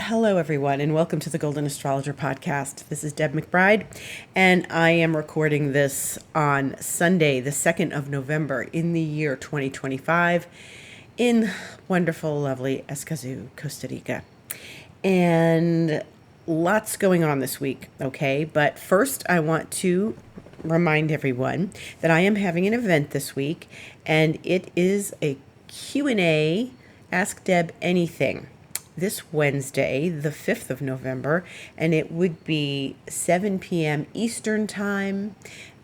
Hello, everyone, and welcome to the Golden Astrologer Podcast. This is Deb McBride, and I am recording this on Sunday, the 2nd of November, in the year 2025, in wonderful, lovely Escazú, Costa Rica. And lots going on this week, okay? But first, I want to remind everyone that I am having an event this week, and it is a Q&A, Ask Deb Anything, this Wednesday, the 5th of November, and it would be 7 p.m. Eastern Time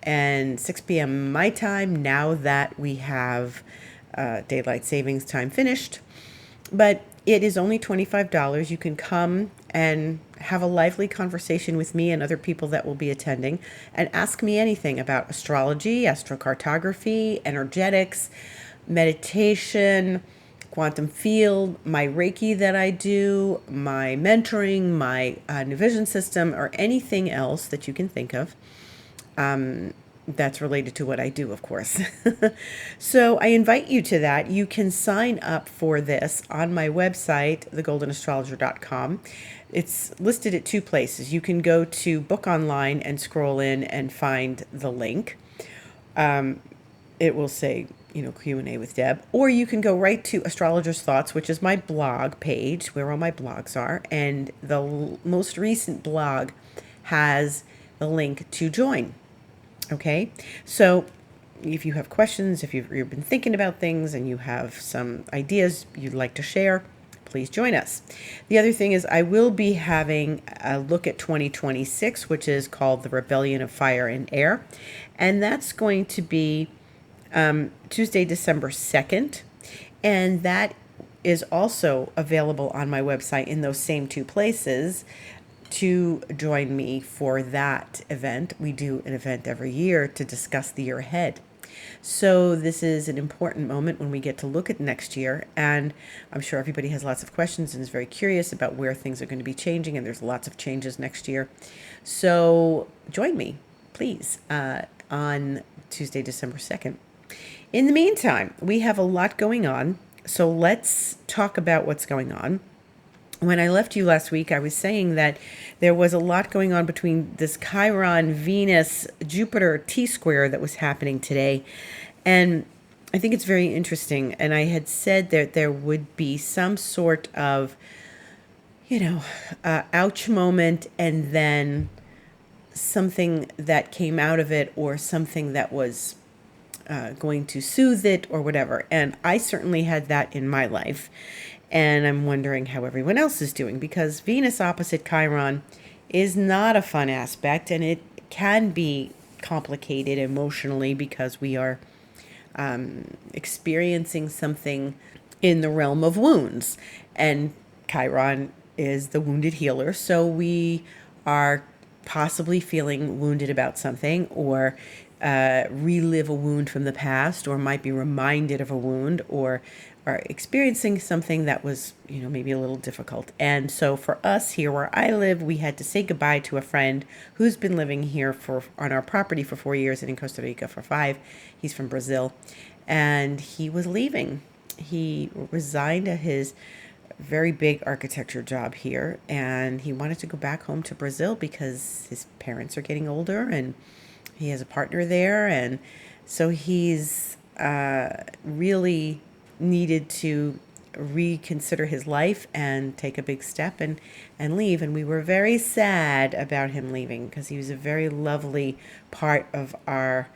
and 6 p.m. my time now that we have daylight savings time finished. But it is only $25. You can come and have a lively conversation with me and other people that will be attending and ask me anything about astrology, astrocartography, energetics, meditation, quantum field, my Reiki that I do, my mentoring, my new vision system, or anything else that you can think of that's related to what I do, of course. So I invite you to that. You can sign up for this on my website, thegoldenastrologer.com. It's listed at two places. You can go to Book Online and scroll in and find the link. It will say, Q&A with Deb, or you can go right to Astrologer's Thoughts, which is my blog page where all my blogs are. And the most recent blog has the link to join. Okay. So if you have questions, if you've been thinking about things and you have some ideas you'd like to share, please join us. The other thing is I will be having a look at 2026, which is called The Rebellion of Fire and Air. And that's going to be Tuesday, December 2nd. And that is also available on my website in those same two places to join me for that event. We do an event every year to discuss the year ahead. So this is an important moment when we get to look at next year. And I'm sure everybody has lots of questions and is very curious about where things are going to be changing. And there's lots of changes next year. So join me, please, on Tuesday, December 2nd. In the meantime, we have a lot going on, so let's talk about what's going on. When I left you last week, I was saying that there was a lot going on between this Chiron, Venus, Jupiter T-square that was happening today, and I think it's very interesting. And I had said that there would be some sort of, ouch moment, and then something that came out of it, or something that was going to soothe it or whatever. And I certainly had that in my life. And I'm wondering how everyone else is doing, because Venus opposite Chiron is not a fun aspect, and it can be complicated emotionally because we are experiencing something in the realm of wounds. And Chiron is the wounded healer. So we are possibly feeling wounded about something, or relive a wound from the past, or might be reminded of a wound, or are experiencing something that was, maybe a little difficult. And so for us here where I live, we had to say goodbye to a friend who's been living here on our property for 4 years and in Costa Rica for 5. He's from Brazil, and he was leaving. He resigned at his very big architecture job here, and he wanted to go back home to Brazil because his parents are getting older and he has a partner there. And so he's really needed to reconsider his life and take a big step and leave. And we were very sad about him leaving, because he was a very lovely part of our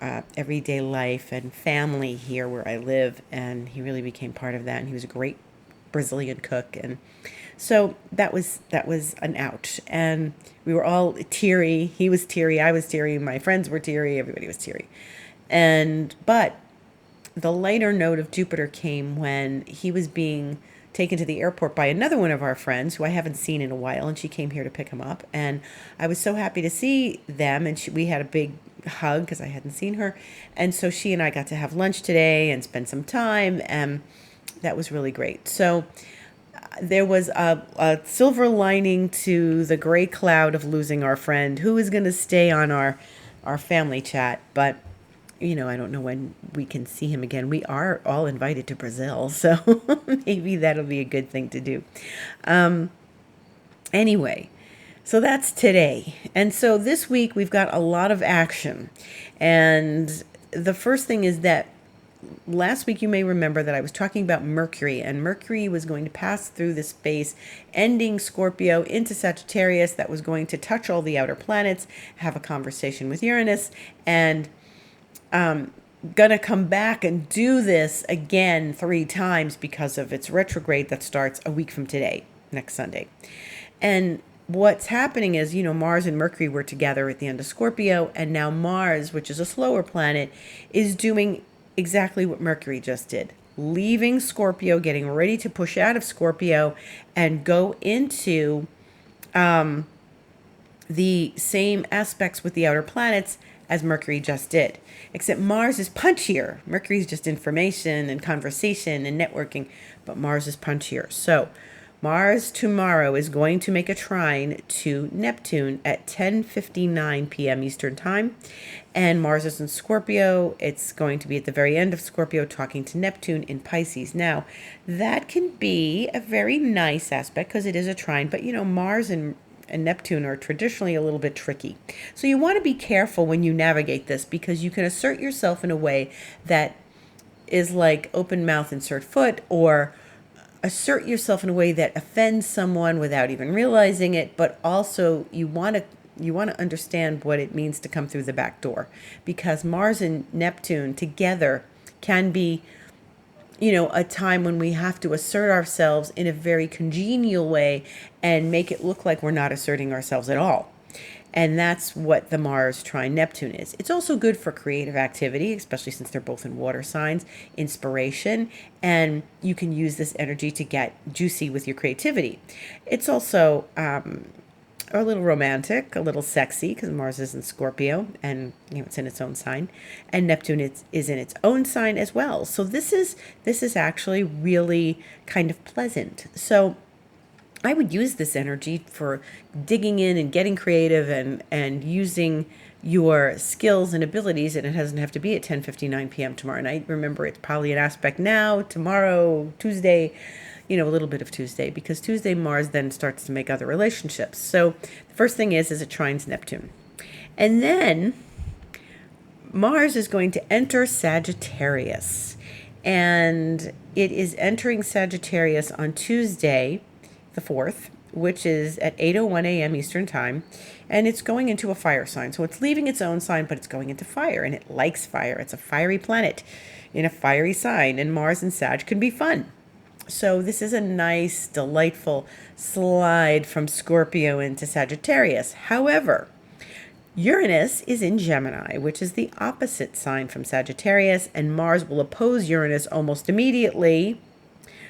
everyday life and family here where I live. And he really became part of that. And he was a great Brazilian cook. And so that was an ouch. And we were all teary. He was teary. I was teary. My friends were teary. Everybody was teary. But the lighter note of Jupiter came when he was being taken to the airport by another one of our friends who I haven't seen in a while. And she came here to pick him up. And I was so happy to see them. And we had a big hug because I hadn't seen her. And so she and I got to have lunch today and spend some time. And that was really great. So there was a silver lining to the gray cloud of losing our friend, who is going to stay on our family chat. But, I don't know when we can see him again. We are all invited to Brazil, so maybe that'll be a good thing to do. Anyway, so that's today. And so this week we've got a lot of action. And the first thing is that last week you may remember that I was talking about Mercury, and Mercury was going to pass through this phase, ending Scorpio into Sagittarius. That was going to touch all the outer planets, have a conversation with Uranus, and gonna come back and do this again 3 times because of its retrograde that starts a week from today, next Sunday. And what's happening is, Mars and Mercury were together at the end of Scorpio, and now Mars, which is a slower planet, is doing exactly what Mercury just did, leaving Scorpio, getting ready to push out of Scorpio and go into the same aspects with the outer planets as Mercury just did. Except Mars is punchier. Mercury is just information and conversation and networking, but Mars is punchier. So Mars tomorrow is going to make a trine to Neptune at 10:59 p.m. Eastern Time. And Mars is in Scorpio. It's going to be at the very end of Scorpio talking to Neptune in Pisces. Now, that can be a very nice aspect because it is a trine, but Mars and Neptune are traditionally a little bit tricky. So you want to be careful when you navigate this, because you can assert yourself in a way that is like open mouth, insert foot, or assert yourself in a way that offends someone without even realizing it, but also you want to understand what it means to come through the back door, because Mars and Neptune together can be a time when we have to assert ourselves in a very congenial way and make it look like we're not asserting ourselves at all. And that's what the Mars trine Neptune is. It's also good for creative activity, especially since they're both in water signs, inspiration, and you can use this energy to get juicy with your creativity. It's also a little romantic, a little sexy, because Mars is in Scorpio, and it's in its own sign, and Neptune is in its own sign as well. So this is actually really kind of pleasant. So I would use this energy for digging in and getting creative and using your skills and abilities, and it doesn't have to be at 10:59 p.m. tomorrow night. Remember, it's probably an aspect now, tomorrow, Tuesday, a little bit of Tuesday, because Tuesday Mars then starts to make other relationships. So the first thing is it trines Neptune. And then Mars is going to enter Sagittarius. And it is entering Sagittarius on Tuesday, the 4th, which is at 8:01 a.m. Eastern Time. And it's going into a fire sign. So it's leaving its own sign, but it's going into fire. And it likes fire. It's a fiery planet in a fiery sign. And Mars and Sag can be fun. So this is a nice, delightful slide from Scorpio into Sagittarius. However, Uranus is in Gemini, which is the opposite sign from Sagittarius, and Mars will oppose Uranus almost immediately.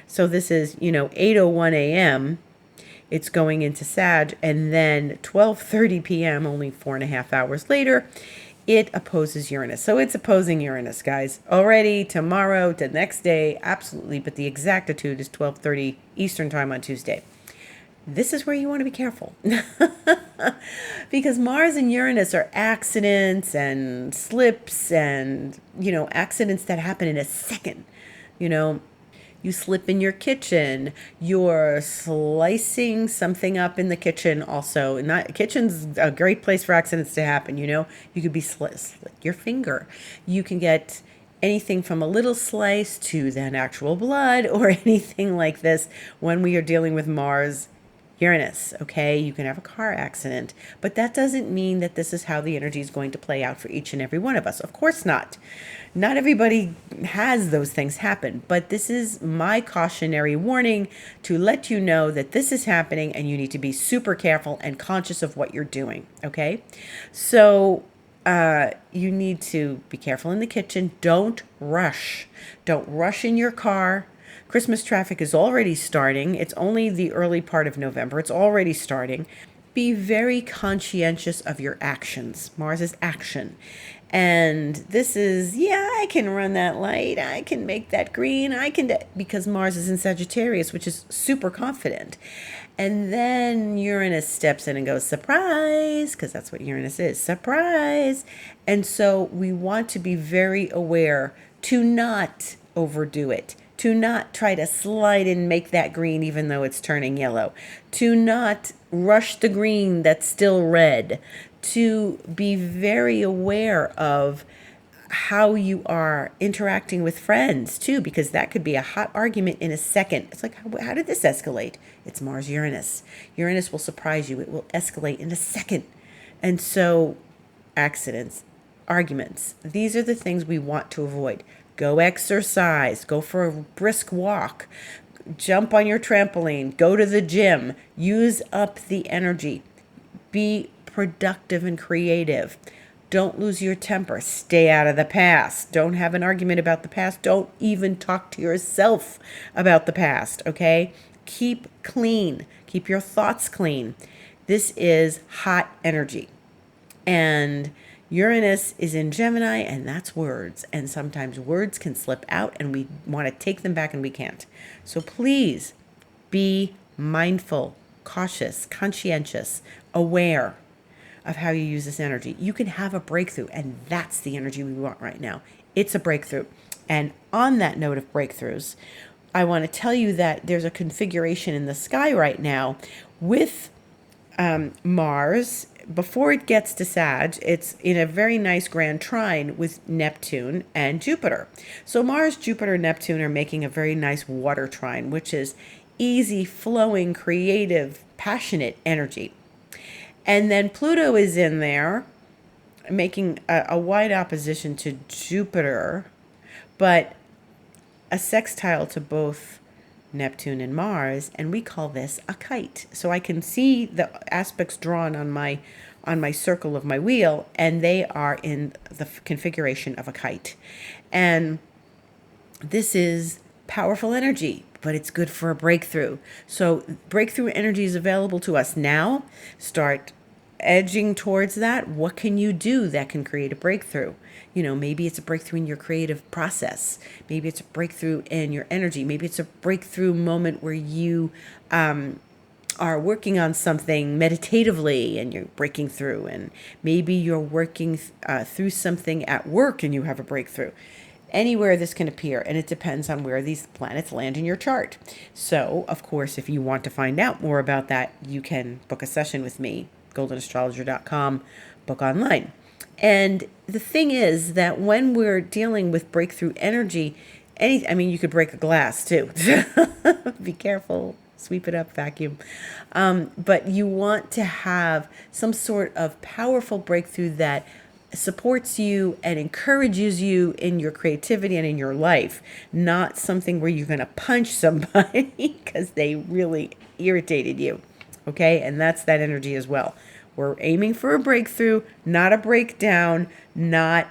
So this is, 8:01 a.m. It's going into Sag, and then 12:30 p.m., only 4.5 hours later, it opposes Uranus. So it's opposing Uranus, guys. Already tomorrow to next day, absolutely. But the exactitude is 12:30 Eastern Time on Tuesday. This is where you want to be careful. Because Mars and Uranus are accidents and slips and, accidents that happen in a second. You slip in your kitchen, you're slicing something up in the kitchen also. And kitchen's a great place for accidents to happen, You could be slit your finger. You can get anything from a little slice to then actual blood or anything like this when we are dealing with Mars, Uranus, okay? You can have a car accident, but that doesn't mean that this is how the energy is going to play out for each and every one of us. Of course not. Not everybody has those things happen, but this is my cautionary warning to let you know that this is happening and you need to be super careful and conscious of what you're doing, okay? So you need to be careful in the kitchen. Don't rush. Don't rush in your car. Christmas traffic is already starting. It's only the early part of November. It's already starting. Be very conscientious of your actions. Mars is action. And this is, I can run that light. I can make that green. Because Mars is in Sagittarius, which is super confident. And then Uranus steps in and goes, surprise, because that's what Uranus is, surprise. And so we want to be very aware to not overdo it, to not try to slide and make that green even though it's turning yellow, to not rush the green that's still red, to be very aware of how you are interacting with friends too, because that could be a hot argument in a second. It's like, how did this escalate? It's Mars Uranus. Uranus will surprise you. It will escalate in a second. And so accidents, arguments, these are the things we want to avoid. Go exercise, go for a brisk walk, jump on your trampoline, go to the gym, use up the energy, be productive and creative. Don't lose your temper. Stay out of the past. Don't have an argument about the past. Don't even talk to yourself about the past, okay? Keep clean. Keep your thoughts clean. This is hot energy. And Uranus is in Gemini, and that's words. And sometimes words can slip out, and we want to take them back, and we can't. So please be mindful, cautious, conscientious, aware of how you use this energy. You can have a breakthrough, and that's the energy we want right now. It's a breakthrough. And on that note of breakthroughs, I want to tell you that there's a configuration in the sky right now with Mars. Before it gets to Sag, it's in a very nice grand trine with Neptune and Jupiter. So Mars, Jupiter, Neptune are making a very nice water trine, which is easy, flowing, creative, passionate energy. And then Pluto is in there making a wide opposition to Jupiter, but a sextile to both Neptune and Mars, and we call this a kite. So I can see the aspects drawn on my circle of my wheel, and they are in the configuration of a kite. And this is powerful energy, but it's good for a breakthrough. So breakthrough energy is available to us now. Start edging towards that. What can you do that can create a breakthrough? You know, maybe it's a breakthrough in your creative process. Maybe it's a breakthrough in your energy. Maybe it's a breakthrough moment where you are working on something meditatively and you're breaking through. And maybe you're working through something at work and you have a breakthrough. Anywhere this can appear, and it depends on where these planets land in your chart. So, of course, if you want to find out more about that, you can book a session with me, goldenastrologer.com, book online. And the thing is that when we're dealing with breakthrough energy, you could break a glass too. Be careful, sweep it up, vacuum. But you want to have some sort of powerful breakthrough that supports you and encourages you in your creativity and in your life, not something where you're going to punch somebody because they really irritated you. Okay, and that's that energy as well. We're aiming for a breakthrough, not a breakdown, not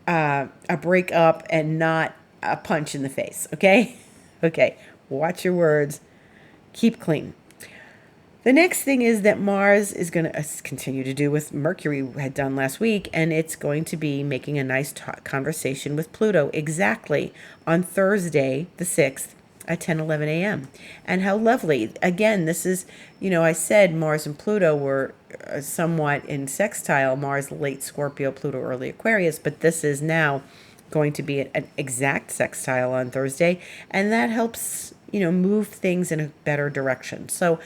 a break up, and not a punch in the face. Okay? Okay, watch your words. Keep clean. The next thing is that Mars is going to continue to do what Mercury had done last week, and it's going to be making a nice conversation with Pluto exactly on Thursday, the 6th, at 10:11 a.m. And how lovely. Again, this is, I said Mars and Pluto were somewhat in sextile. Mars late Scorpio, Pluto early Aquarius, but this is now going to be an exact sextile on Thursday, and that helps, move things in a better direction. So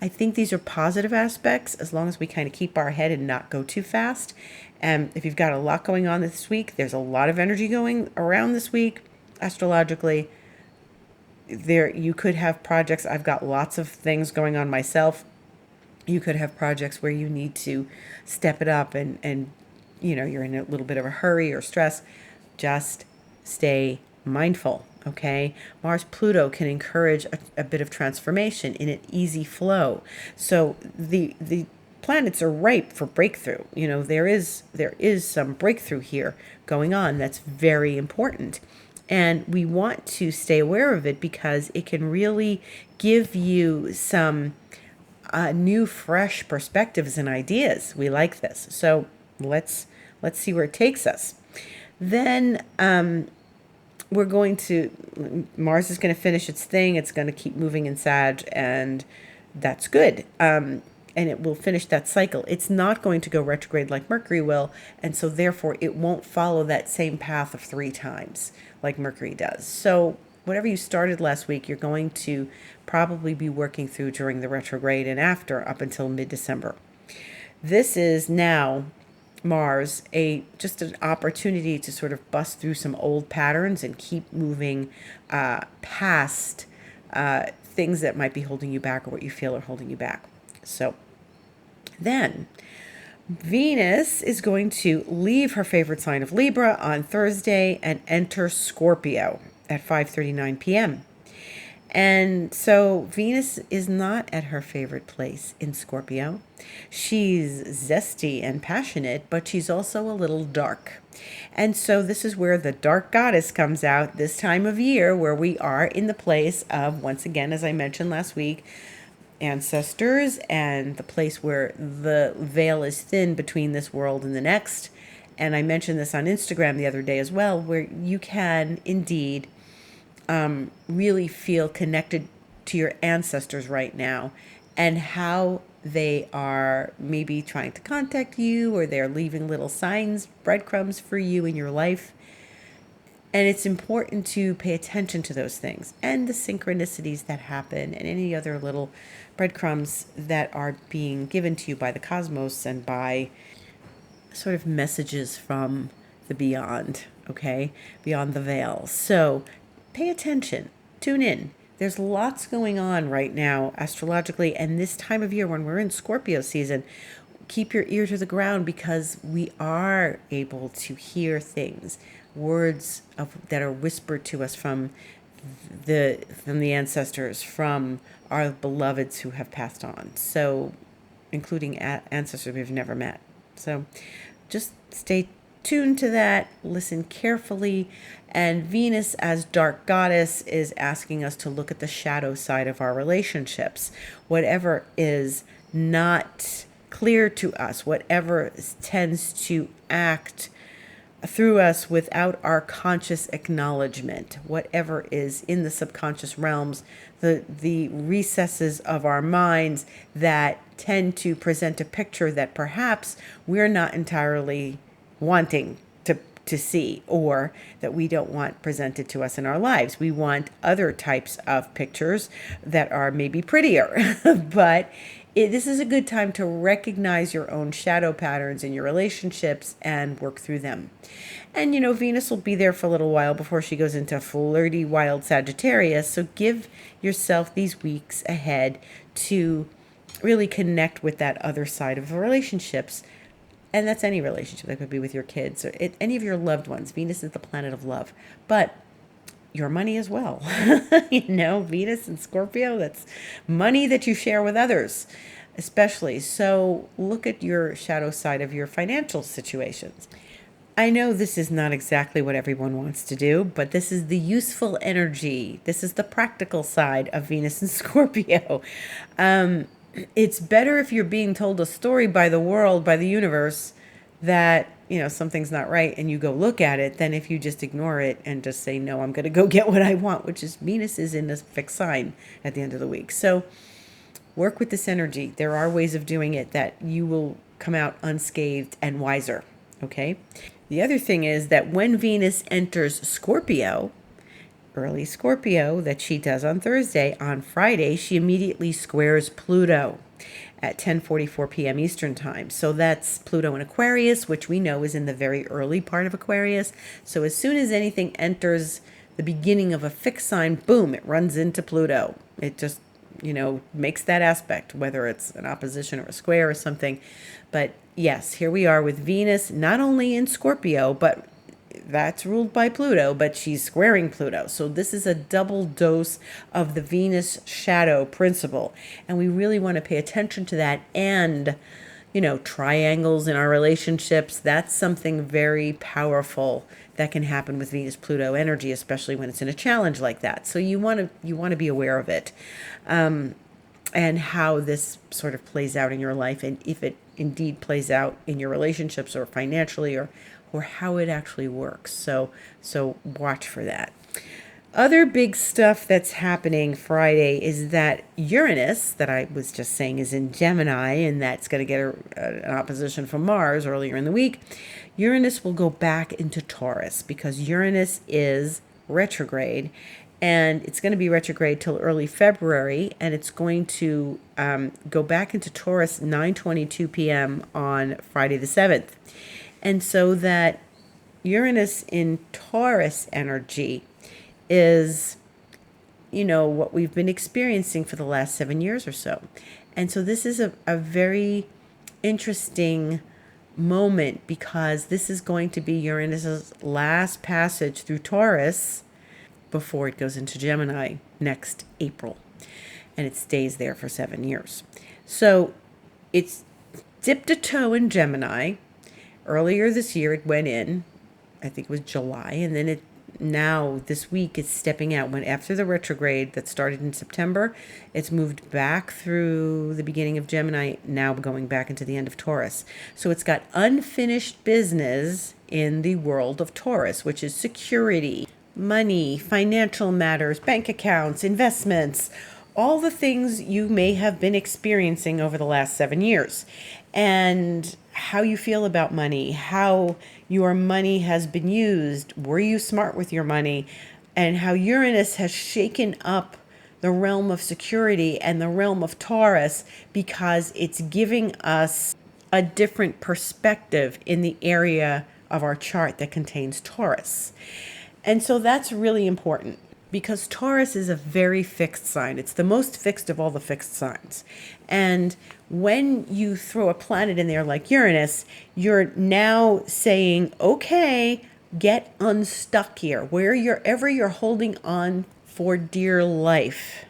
I think these are positive aspects as long as we kind of keep our head and not go too fast. And if you've got a lot going on this week, there's a lot of energy going around this week astrologically. You could have projects. I've got lots of things going on myself. You could have projects where you need to step it up and you're in a little bit of a hurry or stress. Just stay mindful, okay? Mars Pluto can encourage a bit of transformation in an easy flow. So the planets are ripe for breakthrough. There is some breakthrough here going on that's very important. And we want to stay aware of it because it can really give you some new, fresh perspectives and ideas. We like this. So let's see where it takes us. Then Mars is going to finish its thing. It's going to keep moving in Sag, and that's good. And it will finish that cycle. It's not going to go retrograde like Mercury will, and so therefore it won't follow that same path of 3 times like Mercury does. So whatever you started last week, you're going to probably be working through during the retrograde and after up until mid-December. This is now Mars just an opportunity to sort of bust through some old patterns and keep moving past things that might be holding you back or what you feel are holding you back. So then Venus is going to leave her favorite sign of Libra on Thursday and enter Scorpio at 5:39 p.m. And so Venus is not at her favorite place in Scorpio. She's zesty and passionate, but she's also a little dark. And so this is where the dark goddess comes out this time of year, where we are in the place of, once again, as I mentioned last week, ancestors, and the place where the veil is thin between this world and the next. And I mentioned this on Instagram the other day as well, where you can indeed really feel connected to your ancestors right now and how they are maybe trying to contact you, or they're leaving little signs, breadcrumbs for you in your life. And it's important to pay attention to those things and the synchronicities that happen and any other little breadcrumbs that are being given to you by the cosmos and by sort of messages from the beyond, okay? Beyond the veil. So pay attention, tune in. There's lots going on right now astrologically, and this time of year when we're in Scorpio season, keep your ear to the ground, because we are able to hear things, words that are whispered to us from the ancestors, from our beloveds who have passed on. So, including ancestors we've never met. So, just stay tuned to that, listen carefully. And Venus, as dark goddess, is asking us to look at the shadow side of our relationships. Whatever is not clear to us, whatever tends to act through us without our conscious acknowledgement, whatever is in the subconscious realms, the recesses of our minds that tend to present a picture that perhaps we're not entirely wanting to see, or that we don't want presented to us in our lives. We want other types of pictures that are maybe prettier, but this is a good time to recognize your own shadow patterns in your relationships and work through them. And, Venus will be there for a little while before she goes into flirty, wild Sagittarius. So give yourself these weeks ahead to really connect with that other side of the relationships. And that's any relationship. That could be with your kids or any of your loved ones. Venus is the planet of love. But your money as well. Venus and Scorpio, that's money that you share with others, especially. So look at your shadow side of your financial situations. I know this is not exactly what everyone wants to do, but this is the useful energy. This is the practical side of Venus and Scorpio. It's better if you're being told a story by the world, by the universe, that, something's not right and you go look at it, than if you just ignore it and just say, no, I'm going to go get what I want, which is Venus is in a fixed sign at the end of the week. So work with this energy. There are ways of doing it that you will come out unscathed and wiser. Okay. The other thing is that when Venus enters Scorpio, early Scorpio, that she does on Thursday, on Friday, she immediately squares Pluto at 10:44 p.m. Eastern Time. So that's Pluto in Aquarius, which we know is in the very early part of Aquarius. So as soon as anything enters the beginning of a fixed sign, boom, it runs into Pluto. It just, makes that aspect, whether it's an opposition or a square or something. But yes, here we are with Venus, not only in Scorpio, but that's ruled by Pluto, but she's squaring Pluto. So this is a double dose of the Venus shadow principle. And we really want to pay attention to that. And, triangles in our relationships, that's something very powerful that can happen with Venus-Pluto energy, especially when it's in a challenge like that. So you want to be aware of it, and how this sort of plays out in your life, and if it indeed plays out in your relationships or financially, or how it actually works. So watch for that. Other big stuff that's happening Friday is that Uranus, that I was just saying is in Gemini, and that's going to get an opposition from Mars earlier in the week. Uranus will go back into Taurus because Uranus is retrograde, And it's going to be retrograde till early February, and it's going to go back into Taurus 9:22 p.m. on Friday the 7th. And so that Uranus in Taurus energy is, what we've been experiencing for the last 7 years or so. And so this is a very interesting moment, because this is going to be Uranus's last passage through Taurus before it goes into Gemini next April. And it stays there for 7 years. So it's dipped a toe in Gemini. Earlier this year it went in, I think it was July, and then now this week it's stepping out. When after the retrograde that started in September, it's moved back through the beginning of Gemini, now going back into the end of Taurus. So it's got unfinished business in the world of Taurus, which is security, money, financial matters, bank accounts, investments, all the things you may have been experiencing over the last 7 years. And how you feel about money, how your money has been used, were you smart with your money, and how Uranus has shaken up the realm of security and the realm of Taurus, because it's giving us a different perspective in the area of our chart that contains Taurus. And so that's really important, because Taurus is a very fixed sign. It's the most fixed of all the fixed signs. And when you throw a planet in there like Uranus, you're now saying, okay, get unstuck here. Wherever you're holding on for dear life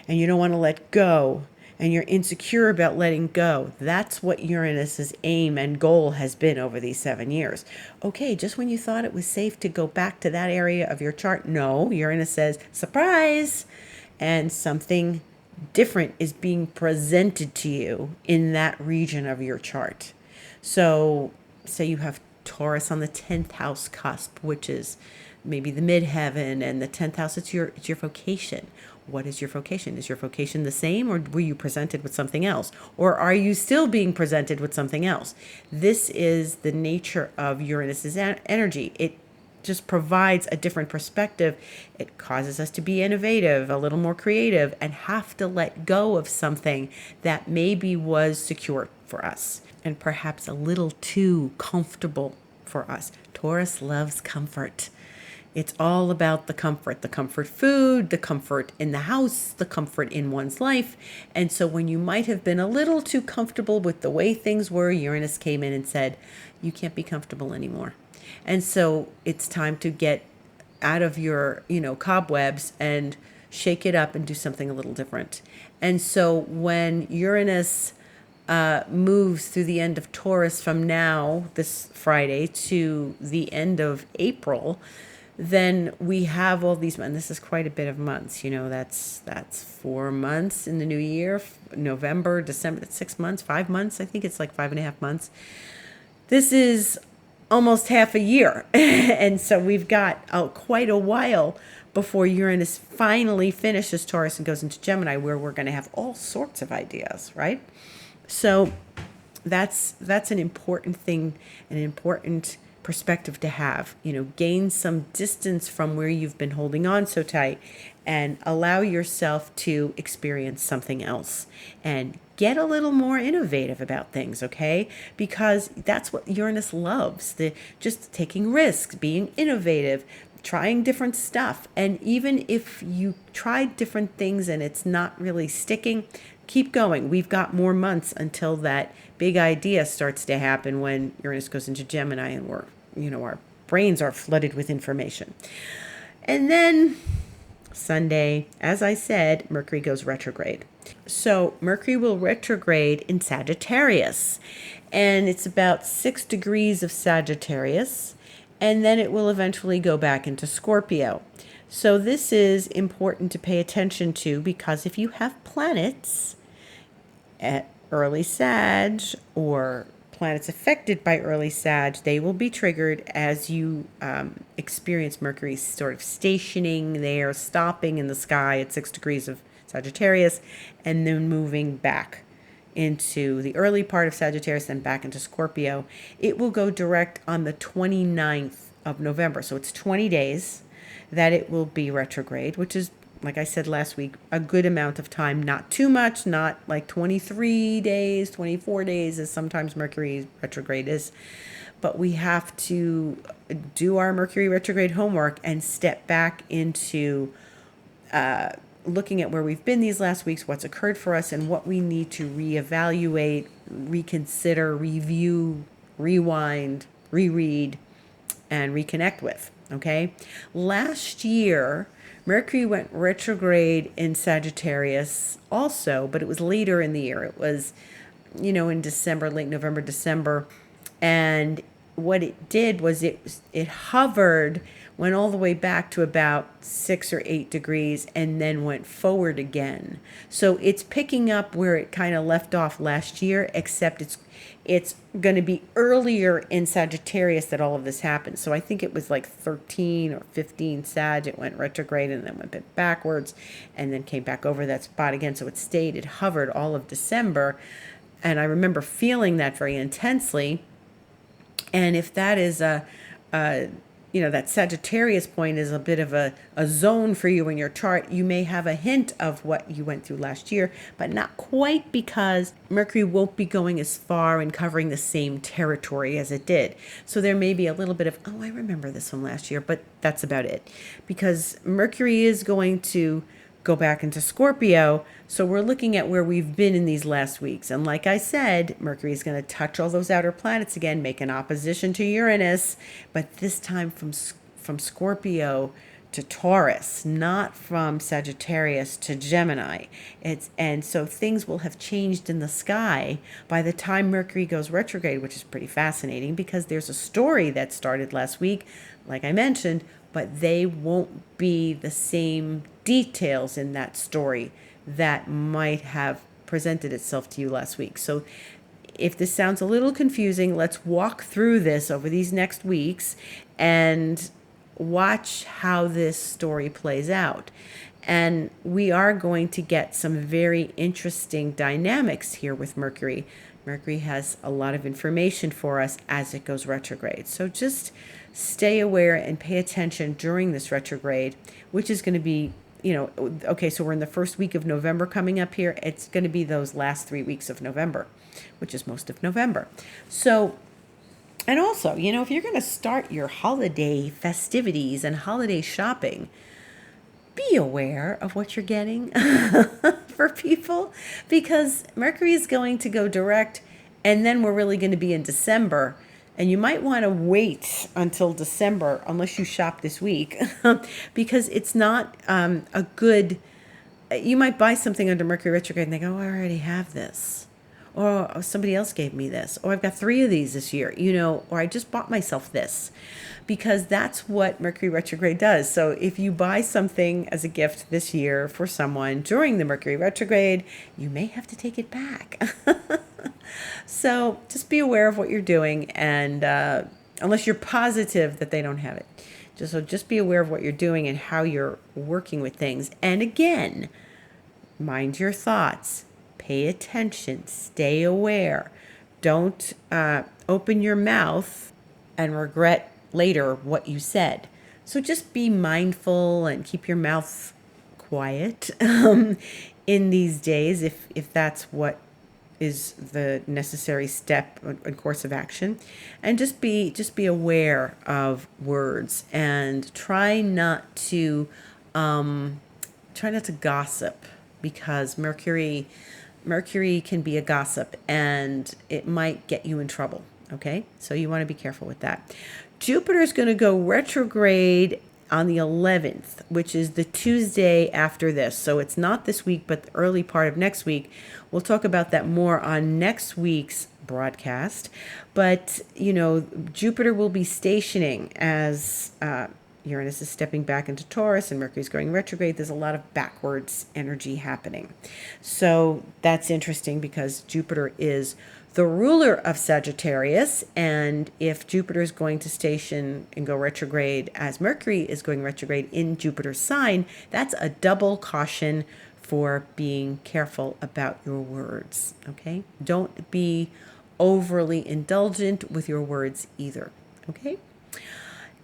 and you don't want to let go, and you're insecure about letting go. That's what Uranus's aim and goal has been over these 7 years. Okay, just when you thought it was safe to go back to that area of your chart, no, Uranus says, surprise, and something different is being presented to you in that region of your chart. So say you have Taurus on the 10th house cusp, which is maybe the midheaven, and the 10th house, it's your vocation. What is your vocation? Is your vocation the same, or were you presented with something else? Or are you still being presented with something else? This is the nature of Uranus's energy. It just provides a different perspective. It causes us to be innovative, a little more creative, and have to let go of something that maybe was secure for us and perhaps a little too comfortable for us. Taurus loves comfort. It's all about the comfort food, the comfort in the house, the comfort in one's life. And so when you might have been a little too comfortable with the way things were, Uranus came in and said, you can't be comfortable anymore. And so it's time to get out of your, cobwebs and shake it up and do something a little different. And so when Uranus moves through the end of Taurus from now, this Friday, to the end of April, then we have all these, and this is quite a bit of months, that's 4 months in the new year, November, December, that's 6 months, 5 months. I think it's like 5.5 months. This is almost half a year. And so we've got quite a while before Uranus finally finishes Taurus and goes into Gemini, where we're going to have all sorts of ideas, right? So that's an important thing, an important perspective to have. Gain some distance from where you've been holding on so tight and allow yourself to experience something else and get a little more innovative about things, okay? Because that's what Uranus loves, just taking risks, being innovative, trying different stuff. And even if you tried different things and it's not really sticking, keep going. We've got more months until that big idea starts to happen when Uranus goes into Gemini and our brains are flooded with information. And then Sunday, as I said, Mercury goes retrograde. So Mercury will retrograde in Sagittarius, and it's about 6 degrees of Sagittarius, and then it will eventually go back into Scorpio. So this is important to pay attention to, because if you have planets at early Sag or planets affected by early Sag, they will be triggered as you experience Mercury sort of stationing there, stopping in the sky at 6 degrees of Sagittarius, and then moving back into the early part of Sagittarius, then back into Scorpio. It will go direct on the 29th of November. So it's 20 days. that it will be retrograde, which is, like I said last week, a good amount of time, not too much, not like 23 days, 24 days, as sometimes Mercury retrograde is. But we have to do our Mercury retrograde homework and step back into looking at where we've been these last weeks, what's occurred for us, and what we need to reevaluate, reconsider, review, rewind, reread, and reconnect with. Okay? Last year, Mercury went retrograde in Sagittarius also, but it was later in the year. It was, in December, late November, December. And what it did was it hovered, went all the way back to about 6 or 8 degrees, and then went forward again. So it's picking up where it kind of left off last year, except it's going to be earlier in Sagittarius that all of this happened. So I think it was like 13 or 15 Sag. It went retrograde and then went a bit backwards and then came back over that spot again. So it hovered all of December. And I remember feeling that very intensely. And if that is that Sagittarius point is a bit of a zone for you in your chart, you may have a hint of what you went through last year, but not quite, because Mercury won't be going as far and covering the same territory as it did. So there may be a little bit of, oh, I remember this from last year, but that's about it. Because Mercury is going to go back into Scorpio. So we're looking at where we've been in these last weeks. And like I said, Mercury is going to touch all those outer planets again, make an opposition to Uranus, but this time from Scorpio to Taurus, not from Sagittarius to Gemini. And so things will have changed in the sky by the time Mercury goes retrograde, which is pretty fascinating, because there's a story that started last week, like I mentioned, but they won't be the same details in that story that might have presented itself to you last week. So if this sounds a little confusing, let's walk through this over these next weeks and watch how this story plays out. And we are going to get some very interesting dynamics here with Mercury. Mercury has a lot of information for us as it goes retrograde. So just stay aware and pay attention during this retrograde, which is going to be, okay, so we're in the first week of November coming up here. It's going to be those last 3 weeks of November, which is most of November. So, and also, if you're going to start your holiday festivities and holiday shopping, be aware of what you're getting for people, because Mercury is going to go direct, and then we're really going to be in December. And you might want to wait until December, unless you shop this week, because it's not a good, you might buy something under Mercury retrograde and think, oh, I already have this. Or somebody else gave me this. Or I've got 3 of these this year, or I just bought myself this. Because that's what Mercury retrograde does. So if you buy something as a gift this year for someone during the Mercury retrograde, you may have to take it back. So just be aware of what you're doing, and unless you're positive that they don't have it. Just be aware of what you're doing and how you're working with things. And again, mind your thoughts. Pay attention. Stay aware. Don't open your mouth and regret later what you said. So just be mindful and keep your mouth quiet in these days, if that's what is the necessary step and course of action. And just be aware of words, and try not to gossip, because Mercury can be a gossip and it might get you in trouble. Okay, so you want to be careful with that. Jupiter is going to go retrograde on the 11th, which is the Tuesday after this. So it's not this week, but the early part of next week. We'll talk about that more on next week's broadcast. But, Jupiter will be stationing as Uranus is stepping back into Taurus and Mercury's going retrograde. There's a lot of backwards energy happening. So that's interesting, because Jupiter is the ruler of Sagittarius, and if Jupiter is going to station and go retrograde as Mercury is going retrograde in Jupiter's sign, that's a double caution for being careful about your words, okay? Don't be overly indulgent with your words either, okay?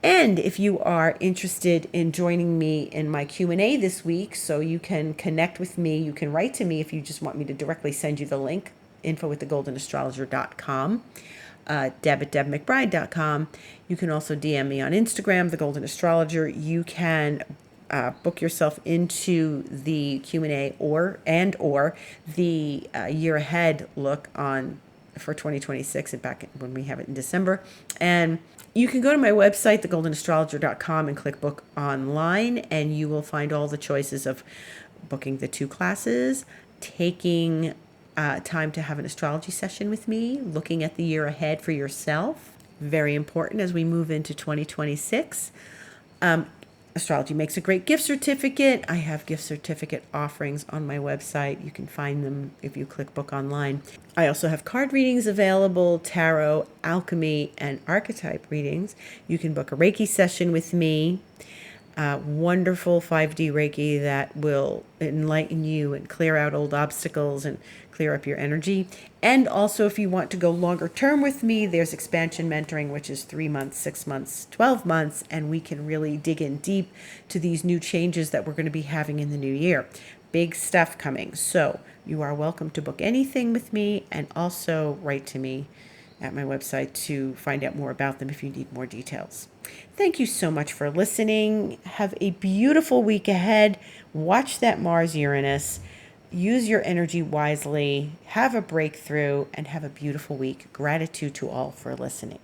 And if you are interested in joining me in my Q&A this week, so you can connect with me, you can write to me if you just want me to directly send you the link, info@thegoldenastrologer.com, deb@debmcbride.com. You can also DM me on Instagram, The Golden Astrologer. You can book yourself into the Q&A or the year ahead look on for 2026 and back when we have it in December. And you can go to my website, thegoldenastrologer.com, and click book online, and you will find all the choices of booking the 2 classes, taking time to have an astrology session with me, looking at the year ahead for yourself. Very important as we move into 2026. Astrology makes a great gift certificate. I have gift certificate offerings on my website. You can find them if you click book online. I also have card readings available, tarot, alchemy, and archetype readings. You can book a Reiki session with me. Wonderful 5D Reiki that will enlighten you and clear out old obstacles and clear up your energy. And also, if you want to go longer term with me, there's expansion mentoring, which is 3 months, 6 months, 12 months, and we can really dig in deep to these new changes that we're going to be having in the new year. Big stuff coming. So you are welcome to book anything with me, and also write to me at my website to find out more about them if you need more details. Thank you so much for listening. Have a beautiful week ahead. Watch that Mars-Uranus. Use your energy wisely. Have a breakthrough and have a beautiful week. Gratitude to all for listening.